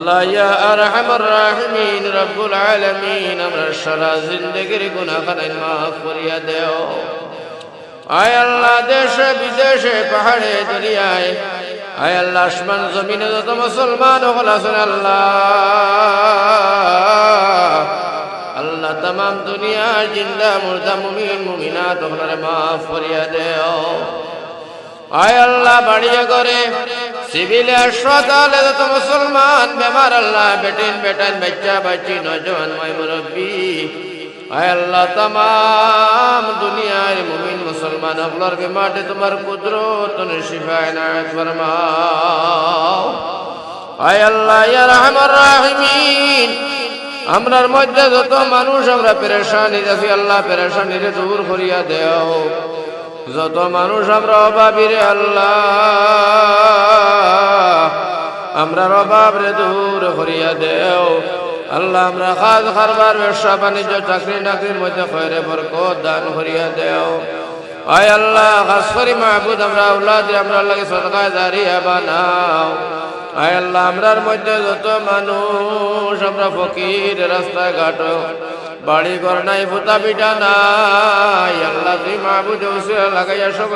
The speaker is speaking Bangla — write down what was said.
আল্লাহ ইয়া আরহামার রাহিমিন রব্বুল আলামিন আমরা সারা জিন্দেগির গুনাহখানা মাফ করিয়া দেও। আয় আল্লাহ দেশে বিদেশে পাহাড়ে দরিয়ায়, আয় আল্লাহ আসমান জমিনে যত মুসলমান হল আছেন আল্লাহ আল্লাহ तमाम দুনিয়া জিন্দা মুর্দা মুমিন মুমিনাত ওখানে মাফ করিয়া দেও। আয় আল্লাহ বাড়িয়ে করে সিভিলে হাসপাতালে যত মুসলমান বেমার আল্লাহ বেটিন বেটান বাচ্চা বাচ্চি নজওয়ান মাই মুরব্বী, আয় আল্লাহ तमाम দুনিয়ার মুমিন মুসলমান আপনার বিমারে তোমার কুদরত শিফা ইনায়াত ফরমাও। আয় আল্লাহ ইয়া রাহমান রাহিমিন আমরার মধ্যে যত মানুষ আমরা পেরেশানি আছি আল্লাহ পেরেশানিরে দূর করিয়া দেও। যত মানুষ আমরা অভাবী রে আল্লাহ আমরার অভাব রে দূর করিয়া দেও। আল্লাহ আমরা কাজ কারবার ব্যবসা বাণিজ্য চাকরি নাকরির মধ্যে খয়রে বরকত দান করিয়া দেও। আয় আল্লাহ খাস করে মাহবুদ আমরা আওলাদ আমরা আল্লাহকে সদকা জারিয়া বানাও। আয় আল্লাহ আমরার মধ্যে যত মানুষ আমরা ফকির রাস্তায় ঘাট বাড়ি ঘর নাই ফুটা পিঠা নাই আল্লাহ তুই মাহবুদ লাগাইয়া সব